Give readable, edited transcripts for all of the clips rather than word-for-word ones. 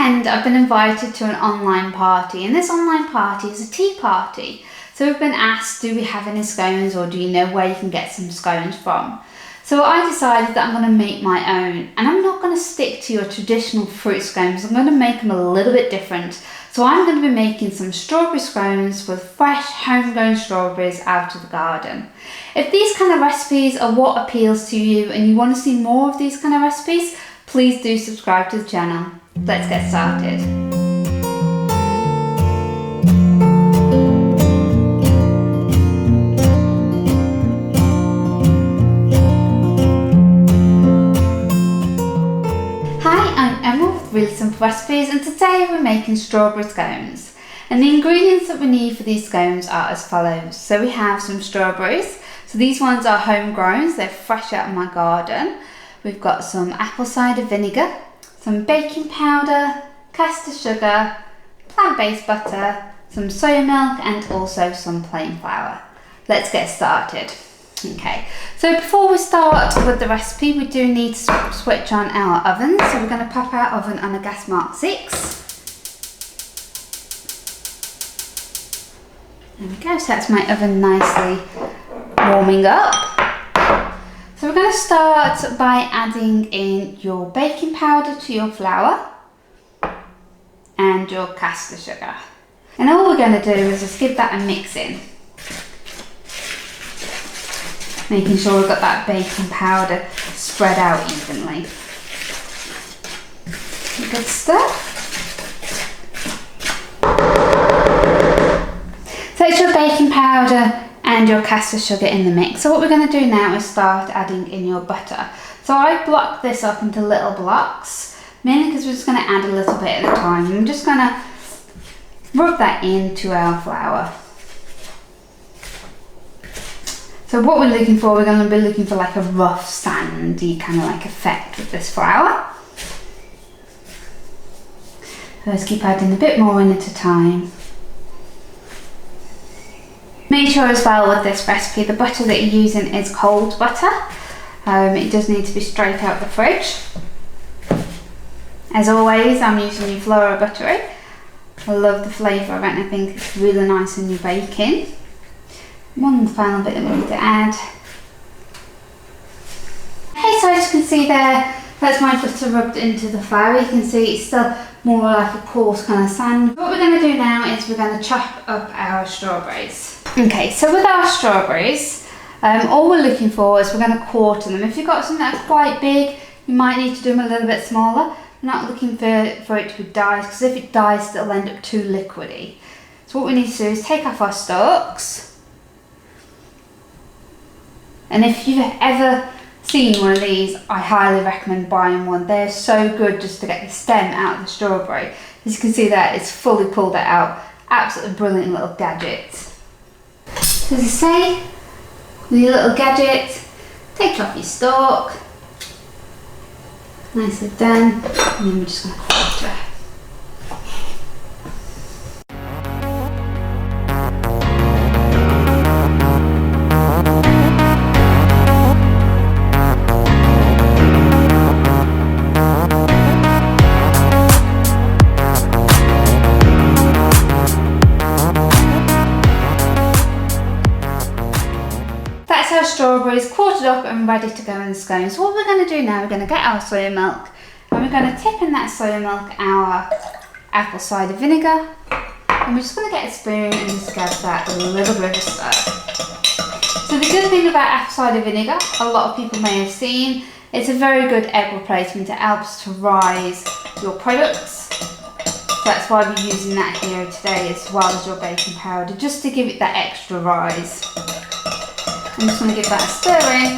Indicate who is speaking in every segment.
Speaker 1: weekend I've been invited to an online party, and this online party is a tea party. So we've been asked, do we have any scones, or do you know where you can get some scones from? So I decided that I'm going to make my own, and I'm not going to stick to your traditional fruit scones. I'm going to make them a little bit different. So I'm going to be making some strawberry scones with fresh homegrown strawberries out of the garden. If these kind of recipes are what appeals to you and you want to see more of these kind of recipes, please do subscribe to the channel. Let's get started. Really simple recipes, and today we're making strawberry scones, and the ingredients that we need for these scones are as follows. So we have some strawberries, so these ones are homegrown, so they're fresh out of my garden. We've got some apple cider vinegar, some baking powder, caster sugar, plant-based butter, some soya milk, and also some plain flour. Let's get started. Okay, so before we start with the recipe, we do need to switch on our oven. So we're going to pop our oven on a gas mark 6. There we go, so that's my oven nicely warming up. So we're going to start by adding in your baking powder to your flour and your caster sugar. And all we're going to do is just give that a mix in, making sure we've got that baking powder spread out evenly. Good stuff. So it's your baking powder and your caster sugar in the mix. So what we're going to do now is start adding in your butter. So I blocked this up into little blocks, mainly because we're just going to add a little bit at a time. I'm just going to rub that into our flour. So what we're looking for, we're going to be looking for like a rough, sandy kind of like effect with this flour. So let's keep adding a bit more in at a time. Make sure as well with this recipe, the butter that you're using is cold butter. It does need to be straight out the fridge. As always, I'm using your Flora buttery. I love the flavour of it, and I think it's really nice in your baking. One final bit that we need to add. Okay, so as you can see there, that's my butter rubbed into the flour. You can see it's still more like a coarse kind of sand. What we're going to do now is we're going to chop up our strawberries. Okay, so with our strawberries, all we're looking for is we're going to quarter them. If you've got something that's quite big, you might need to do them a little bit smaller. We're not looking for it to be diced, because if it diced, it'll end up too liquidy. So what we need to do is take off our stalks. And if you've ever seen one of these, I highly recommend buying one. They're so good just to get the stem out of the strawberry. As you can see there, it's fully pulled it out. Absolutely brilliant little gadget. So as I say, with your little gadget, take off your stalk. Nicely done. And then we're just going to quarter it. Our strawberries quartered up and ready to go in the scones. So what we're going to do now, we're going to get our soya milk, and we're going to tip in that soya milk our apple cider vinegar, and we're just going to get a spoon and just give that a little bit of a stir. So the good thing about apple cider vinegar, a lot of people may have seen, it's a very good egg replacement. It helps to rise your products. So that's why we're using that here today, as well as your baking powder, just to give it that extra rise. I'm just going to give that a stir in.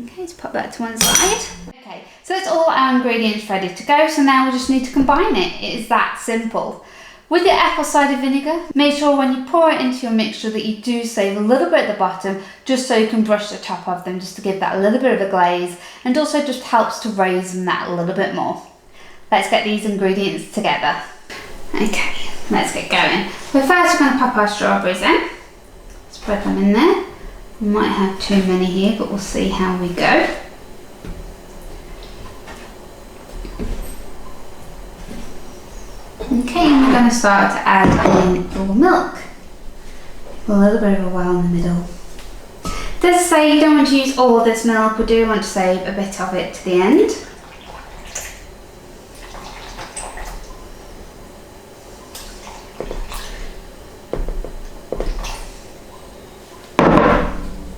Speaker 1: Okay, let's pop that to one side. Okay, so that's all our ingredients ready to go. So now we just need to combine it. It is that simple. With your apple cider vinegar, make sure when you pour it into your mixture that you do save a little bit at the bottom, just so you can brush the top of them, just to give that a little bit of a glaze, and also just helps to raise them that a little bit more. Let's get these ingredients together. Okay. Let's get going. So first we're going to pop our strawberries in. Spread them in there. We might have too many here, but we'll see how we go. Okay, and we're going to start to add in your milk. A little bit of a well in the middle. It does say you don't want to use all of this milk, we do want to save a bit of it to the end.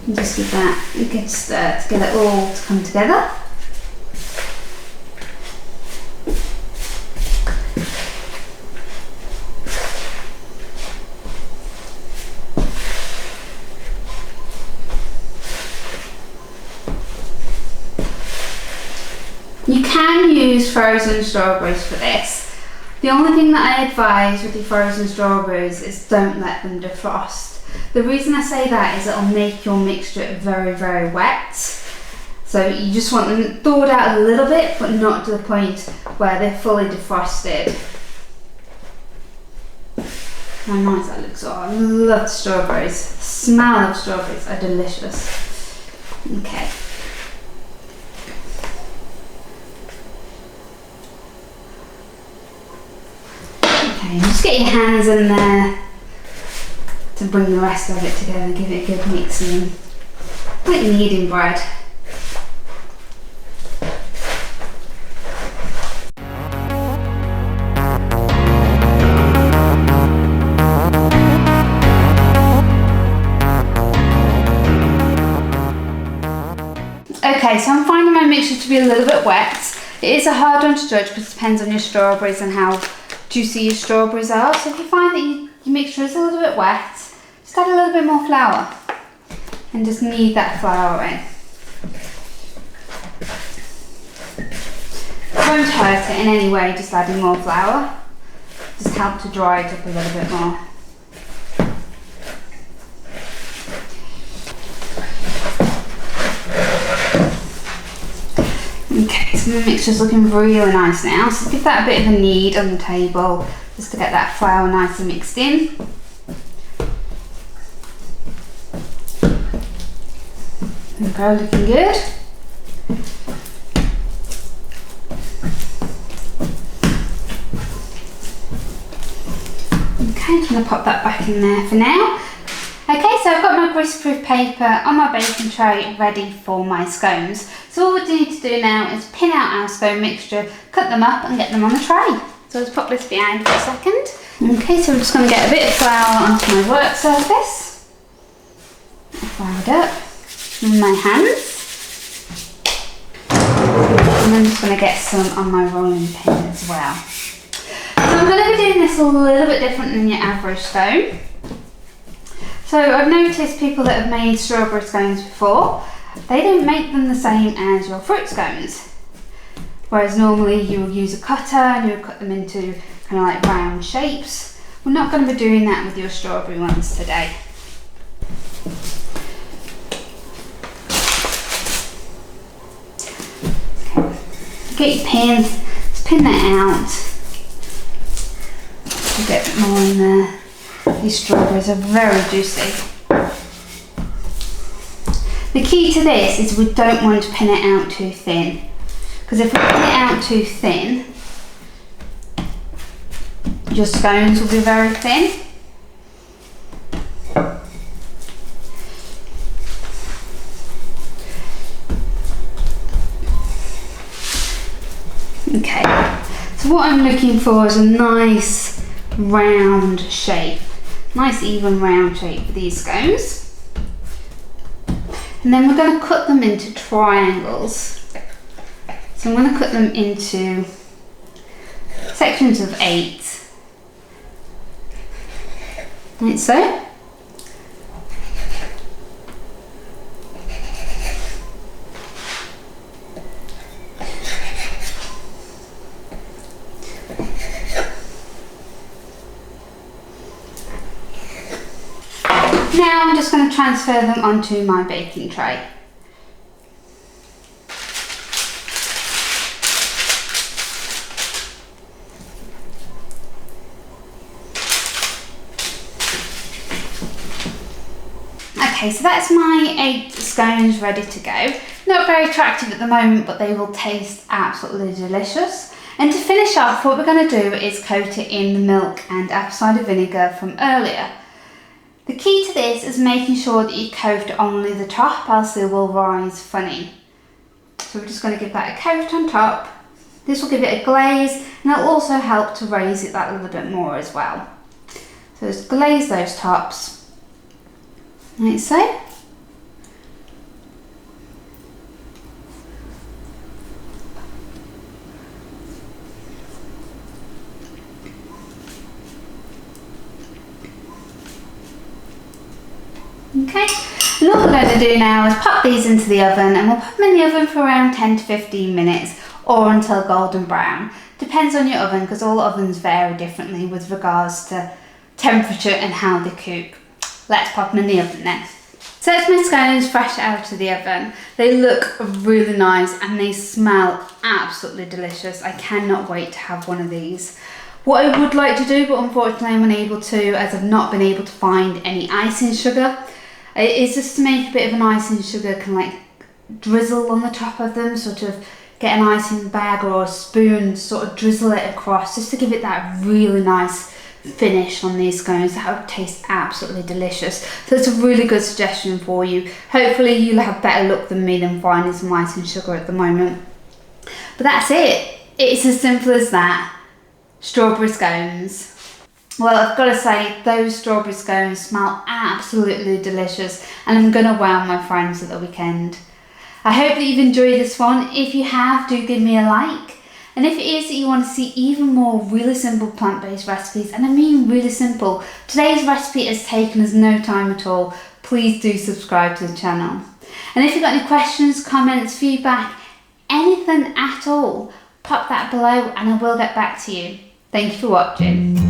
Speaker 1: And just give that a good stir to get it all to come together. You can use frozen strawberries for this. The only thing that I advise with the frozen strawberries is don't let them defrost. The reason I say that is it'll make your mixture very, very wet. So you just want them thawed out a little bit, but not to the point where they're fully defrosted. How nice that looks. Oh, I love strawberries. The smell of strawberries are delicious. Okay. Okay, just get your hands in there to bring the rest of it together, give it a good mixing, like kneading bread. Okay, so I'm finding my mixture to be a little bit wet. It is a hard one to judge because it depends on your strawberries and how juicy your strawberries are. So if you find that your mixture is a little bit wet, just add a little bit more flour and just knead that flour in. It won't hurt it in any way, just adding more flour. Just help to dry it up a little bit more. Okay, so the mixture's looking really nice now, so give that a bit of a knead on the table just to get that flour nice and mixed in. There we go, looking good. Okay, I'm going to pop that back in there for now. Okay, so I've got my greaseproof paper on my baking tray ready for my scones. So all we need to do now is pin out our scone mixture, cut them up and get them on the tray. So let's pop this behind for a second. Okay, so I'm just going to get a bit of flour onto my work surface. Floured up in my hands. And I'm just going to get some on my rolling pin as well. So I'm going to be doing this a little bit different than your average scone. So I've noticed people that have made strawberry scones before, they don't make them the same as your fruit scones. Whereas normally you'll use a cutter and you'll cut them into kind of like round shapes. We're not going to be doing that with your strawberry ones today. Get your pin, just pin that out. A bit more in there. These strawberries are very juicy. The key to this is we don't want to pin it out too thin, because if we pin it out too thin, your scones will be very thin. Okay, so what I'm looking for is a nice round shape. Nice even round shape for these scones. And then we're going to cut them into triangles. So I'm going to cut them into sections of 8. Like so. Now I'm just going to transfer them onto my baking tray. Okay, so that's my 8 scones ready to go. Not very attractive at the moment, but they will taste absolutely delicious. And to finish off, what we're going to do is coat it in the milk and apple cider vinegar from earlier. The key to this is making sure that you coat only the top, else it will rise funny. So we're just going to give that a coat on top. This will give it a glaze, and it'll also help to raise it that little bit more as well. So just glaze those tops, like so. Okay, and what we're going to do now is pop these into the oven, and we'll put them in the oven for around 10 to 15 minutes or until golden brown. Depends on your oven, because all ovens vary differently with regards to temperature and how they cook. Let's pop them in the oven then. So it's my scones fresh out of the oven. They look really nice and they smell absolutely delicious. I cannot wait to have one of these. What I would like to do, but unfortunately I'm unable to, as I've not been able to find any icing sugar, is just to make a bit of an icing sugar, kind of like drizzle on the top of them, sort of get an icing bag or a spoon, sort of drizzle it across, just to give it that really nice finish on these scones. That would taste absolutely delicious. So it's a really good suggestion for you. Hopefully you'll have better luck than me than finding some icing sugar at the moment. But that's it. It's as simple as that. Strawberry scones. Well, I've got to say, those strawberry scones smell absolutely delicious, and I'm going to wow my friends at the weekend. I hope that you've enjoyed this one. If you have, do give me a like. And if it is that you want to see even more really simple plant-based recipes, and I mean really simple, today's recipe has taken us no time at all, please do subscribe to the channel. And if you've got any questions, comments, feedback, anything at all, pop that below and I will get back to you. Thank you for watching.